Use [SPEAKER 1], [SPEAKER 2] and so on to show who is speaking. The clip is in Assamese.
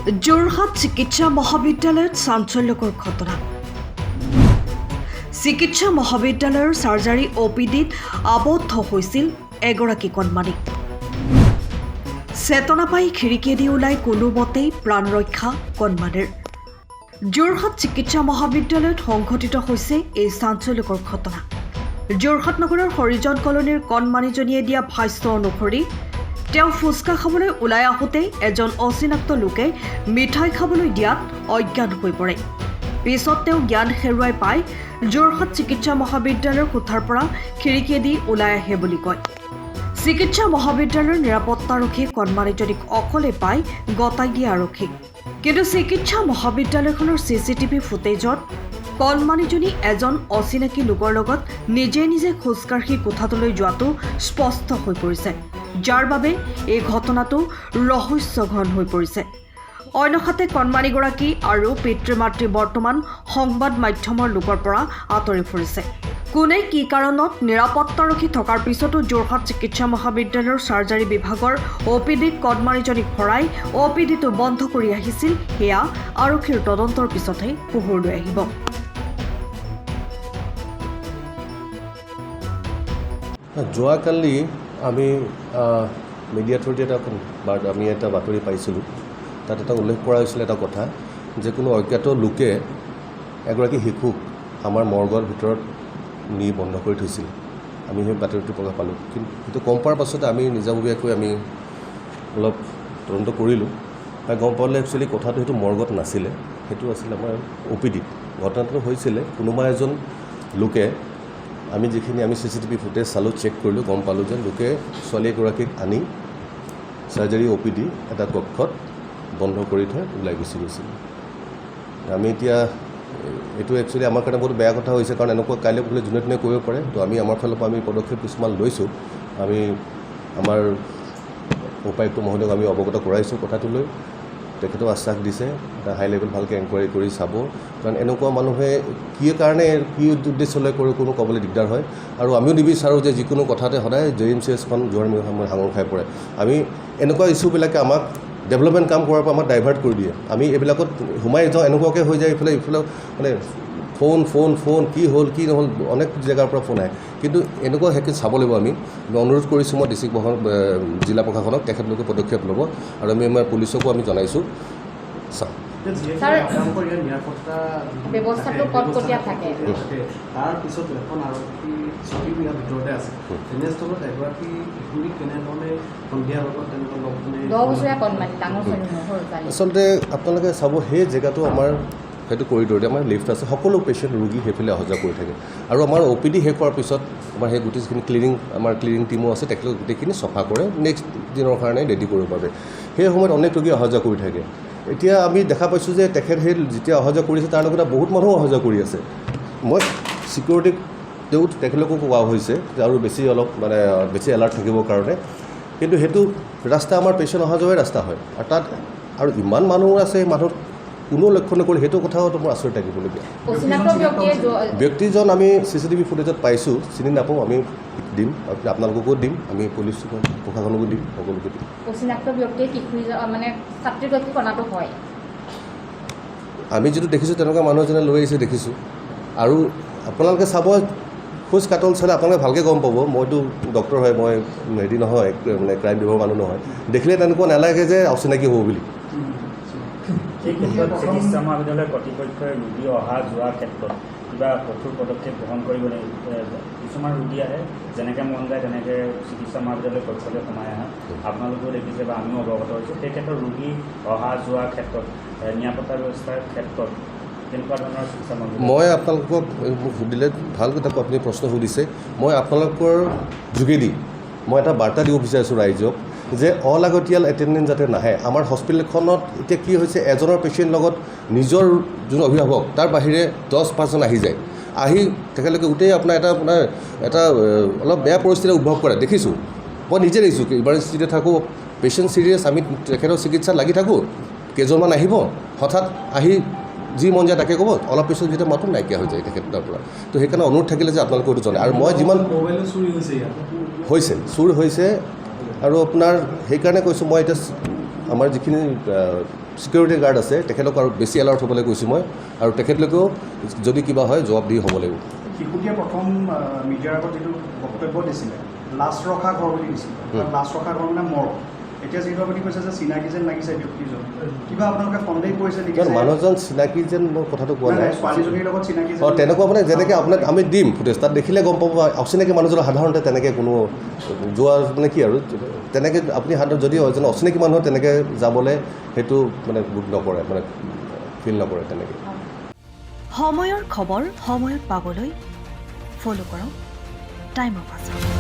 [SPEAKER 1] যোৰহাট চিকিৎসা মহাবিদ্যালয়ত চাঞ্চল্যকৰ ঘটনা। চিকিৎসা মহাবিদ্যালয়ৰ চাৰ্জাৰী অপিডিত আবদ্ধ হৈছিল এগৰাকী কণমানি। চেতনা পাই খিৰিকীয়েদি ওলাই কোনোমতেই প্ৰাণ ৰক্ষা কণমানিৰ। যোৰহাট চিকিৎসা মহাবিদ্যালয়ত সংঘটিত হৈছে এই চাঞ্চল্যকৰ ঘটনা। যোৰহাট নগৰৰ হৰিজন কলনীৰ কণমানিজনীয়ে দিয়া ভাষ্য অনুসৰি তেওঁ ফুচকা খাবলৈ ওলাই আহোঁতে এজন অচিনাক্ত লোকে মিঠাই খাবলৈ দিয়াত অজ্ঞান হৈ পৰে। পিছত তেওঁ জ্ঞান হেৰুৱাই পাই যোৰহাট চিকিৎসা মহাবিদ্যালয়ৰ কোঠাৰ পৰা খিৰিকীয়েদি ওলাই আহে বুলি কয়। চিকিৎসা মহাবিদ্যালয়ৰ নিৰাপত্তাৰক্ষীয়ে কণমানিজনীক অকলে পাই গতাই দিয়ে আৰক্ষীক। কিন্তু চিকিৎসা মহাবিদ্যালয়খনৰ CCTV ফুটেজত কণমানিজনী এজন অচিনাকি লোকৰ লগত নিজে নিজে খোজকাঢ়ি কোঠাটোলৈ যোৱাটো স্পষ্ট হৈ পৰিছে, যাৰ বাবে এই ঘটনাটো ৰহস্যঘন হৈ পৰিছে। অন্যহাতে কণমানিগৰাকী আৰু পিতৃ মাতৃ বৰ্তমান সংবাদ মাধ্যমৰ লোকৰ পৰা আঁতৰি ফুৰিছে। কোনে কি কাৰণত নিৰাপত্তাৰক্ষী থকাৰ পিছতো যোৰহাট চিকিৎসা মহাবিদ্যালয়ৰ চাৰ্জাৰী বিভাগৰ অপিডিত কণমানিজনীক ভৰাই অপিডিটো বন্ধ কৰি আহিছিল, সেয়া আৰক্ষীৰ তদন্তৰ পিছতহে পোহৰলৈ আহিব।
[SPEAKER 2] যোৱাকালি আমি মিডিয়া থ্ৰুদি আমি এটা বাতৰি পাইছিলোঁ। তাত এটা উল্লেখ কৰা হৈছিল এটা কথা যে কোনো অজ্ঞাত লোকে এগৰাকী শিশুক আমাৰ মৰ্গৰ ভিতৰত নি বন্ধ কৰি থৈছিল। আমি সেই বাতৰিটো প্ৰকাশ পালোঁ, কিন্তু সেইটো গম পোৱাৰ পাছতে আমি নিজাববীয়াকৈ আমি অলপ তদন্ত কৰিলোঁ। গম পালে একচুৱেলি কথাটো সেইটো মৰ্গত নাছিলে, সেইটো আছিলে আমাৰ অপিডিত। ঘটনাটো হৈছিলে কোনোবা এজন লোকে আমি CCTV ফুটেজ চালোঁ, চেক কৰিলোঁ, গম পালোঁ যে লোকে ছোৱালী এগৰাকীক আনি চাৰ্জাৰী অপিডি এটা কক্ষত বন্ধ কৰি থৈ ওলাই গুচি গৈছিল। আমি এতিয়া এইটো একচুৱেলি আমাৰ কাৰণে বহুত বেয়া কথা হৈছে, কাৰণ এনেকুৱা কাইলৈ বোলে যোনে যোনে কৰিব পাৰে। তো আমি আমাৰ ফালৰ পৰা আমি পদক্ষেপ কিছুমান লৈছোঁ। আমি আমাৰ উপায়ুক্ত মহোদয়ক আমি অৱগত কৰাইছোঁ কথাটো লৈ। তেখেতেও আশ্বাস দিছে এটা হাই লেভেল ভালকৈ এনকুৱাৰী কৰি চাব, কাৰণ এনেকুৱা মানুহে কি কাৰণে কি উদ্দেশ্যলৈ কৰি কোনো ক'বলৈ দিগদাৰ হয়। আৰু আমিও নিবিচাৰোঁ যে যিকোনো কথাতে সদায় JMCHখন যোৱাৰ সাঙুৰ খাই পৰে। আমি এনেকুৱা ইছ্যুবিলাকে আমাক ডেভেলপমেণ্ট কাম কৰাৰ পৰা আমাক ডাইভাৰ্ট কৰি দিয়ে। আমি এইবিলাকত সোমাই যাওঁ, এনেকুৱাকৈ হৈ যায় ইফালে মানে ফোন কি হ'ল কি নহ'ল, অনেক জেগাৰ পৰা ফোন আহে। কিন্তু এনেকুৱা সেইখিনি চাব লাগিব। আমি অনুৰোধ কৰিছোঁ মই ডিষ্ট্ৰিক্ট জিলা প্ৰশাসনক, তেখেতলোকে পদক্ষেপ ল'ব। আৰু আমি আমাৰ পুলিচকো আমি জনাইছোঁ। চাওঁ
[SPEAKER 3] ব্যৱস্থাটো কটকটীয়া থাকে।
[SPEAKER 4] তাৰ পিছত এখন আৰক্ষী চকী বিয়াৰ ভিতৰতে আছে। তেনেস্থলত এগৰাকী শিশুৰীক কেনেধৰণে সন্ধিয়া লগত তেনেকুৱা লগ
[SPEAKER 3] 10 বছৰীয়া কণমানি, ডাঙৰ ছোৱালী নহয়।
[SPEAKER 2] আচলতে আপোনালোকে চাব, সেই জেগাটো আমাৰ সেইটো কৰিডৰতে আমাৰ লিফ্ট আছে। সকলো পেচেণ্ট ৰোগী সেইফালে অহা যোৱা কৰি থাকে। আৰু আমাৰ অপিডি শেষ হোৱাৰ পিছত আমাৰ সেই গোটেইখিনি আমাৰ ক্লিনিং টিমো আছে, তেখেতলোক গোটেইখিনি চফা কৰে নেক্সট দিনৰ কাৰণে ৰেডি কৰিব পাৰে। সেই সময়ত অনেক ৰোগী অহা যোৱা কৰি থাকে। এতিয়া আমি দেখা পাইছোঁ যে তেখেত সেই যেতিয়া অহা যোৱা কৰিছে তাৰ লগতে বহুত মানুহ অহা যোৱা কৰি আছে। মই চিকিউৰিটিক তেখেতলোকো কোৱা হৈছে আৰু অলপ বেছি এলাৰ্ট থাকিবৰ কাৰণে। কিন্তু সেইটো ৰাস্তা আমাৰ পেচেণ্ট অহা যোৱাই ৰাস্তা হয়। আৰু তাত আৰু ইমান মানুহ আছে, মানুহ কোনো লক্ষ্য নকৰি, সেইটো কথাওতো মোৰ আচৰিত থাকিবলগীয়া। ব্যক্তিজন আমি CCTV ফুটেজত পাইছোঁ, চিনি নাপাওঁ। আমি দিম, আপোনালোককো দিম, আমি পুলিচ প্ৰশাসনকো দিম, সকলোকে দিম।
[SPEAKER 3] অচিনাক্ত ব্যক্তিয়ে ছাত্ৰীগৰাকী কণাটো হয়।
[SPEAKER 2] আমি যিটো দেখিছোঁ তেনেকুৱা মানুহ এজনে লৈ আহিছে দেখিছোঁ। আৰু আপোনালোকে চাব, খোজ কাটল চালে আপোনালোকে ভালকৈ গম পাব। মইতো ডক্টৰ হয়, মই হেৰি নহয়, ক্ৰাইম বিভাগৰ মানুহ নহয়। দেখিলে তেনেকুৱা নালাগে যে অচিনাকি হ'ব বুলি।
[SPEAKER 5] চিকিৎসা মহাবিদ্যালয়ৰ কৰ্তৃপক্ষই ৰোগী অহা যোৱাৰ ক্ষেত্ৰত কিবা কঠোৰ পদক্ষেপ গ্ৰহণ কৰিব লাগিব। কিছুমান ৰোগী আহে, যেনেকৈ মন যায় তেনেকৈ চিকিৎসা মহাবিদ্যালয়ৰ কক্ষলৈ সোমাই আহে। আপোনালোকেও দেখিছে বা আমিও অৱগত হৈছোঁ। সেই ক্ষেত্ৰত ৰোগী অহা যোৱাৰ ক্ষেত্ৰত নিৰাপত্তা ব্যৱস্থাৰ ক্ষেত্ৰত কেনেকুৱা ধৰণৰ চিকিৎসা মহাবিদ্যালয়?
[SPEAKER 2] মই আপোনালোকক মোক সুধিলে ভাল কথা আপুনি প্ৰশ্ন সুধিছে। মই আপোনালোকৰ যোগেদি মই এটা বাৰ্তা দিব বিচাৰিছোঁ ৰাইজক যে অলাগতিয়াল এটেণ্ডেণ্ট যাতে নাহে। আমাৰ হস্পিটেলখনত এতিয়া কি হৈছে, এজনৰ পেচেণ্ট লগত নিজৰ যোন অভিভাৱক তাৰ বাহিৰে 10-5জন আহি যায়। আহি তেখেতলোকে গোটেই আপোনাৰ এটা অলপ বেয়া পৰিস্থিতি উদ্ভৱ কৰে দেখিছোঁ। মই নিজে দেখিছোঁ, ইমাৰ্জেঞ্চিতে থাকোঁ, পেচেণ্ট চিৰিয়াছ, আমি তেখেতৰ চিকিৎসাত লাগি থাকোঁ। কেইজনমান আহিব, হঠাৎ আহি যি মন যায় তাকে ক'ব, অলপ পিছত যেতিয়া মাতো নাইকিয়া হৈ যায় তেখেতৰ পৰা। তো সেইকাৰণে অনুৰোধ থাকিলে যে আপোনালোকে এইটো জনায়। আৰু মই যিমান চুৰ হৈছে আৰু আপোনাৰ সেইকাৰণে কৈছোঁ, মই এতিয়া আমাৰ যিখিনি ছিকিউৰিটি গাৰ্ড আছে তেখেতক আৰু বেছি এলাৰ্ট হ'বলৈ কৈছোঁ মই আৰু তেখেতলোকেও যদি কিবা হয় জবাবদিহি হ'ব লাগিব
[SPEAKER 6] শিশুটিয়ে প্ৰথম মিডিয়াৰ আগত যিটো বক্তব্য দিছিলে লাজ ৰখা ঘৰ বুলি দিছিলে লাজ ৰখা ঘৰ মানে মৰম এতিয়া যিটো আপুনি কৈছে যে চিনাকি যেন লাগিছে ব্যক্তিজন কিবা আপোনালোকে সন্দেহ কৰিছে নেকি
[SPEAKER 2] কাৰণ মানুহজন চিনাকি যেন মই কথাটো কোৱা নাই
[SPEAKER 6] ছোৱালীজনীৰ লগত চিনাকি
[SPEAKER 2] অঁ তেনেকুৱা মানে যেনেকৈ আপোনাক আমি দিম ফুটেজ তাত দেখিলে গম পাব অচিনাকি মানুহজনৰ সাধাৰণতে তেনেকৈ কোনো যোৱা মানে কি আৰু তেনেকৈ আপুনি সাধাৰণ যদি এজন অচিনাকি মানুহ তেনেকৈ যাবলৈ সেইটো মানে গুড নকৰে মানে ফিল নকৰে তেনেকৈ
[SPEAKER 1] সময়ৰ খবৰ সময়ত পাবলৈ ফ'ল' কৰক টাইম অফ আছাম।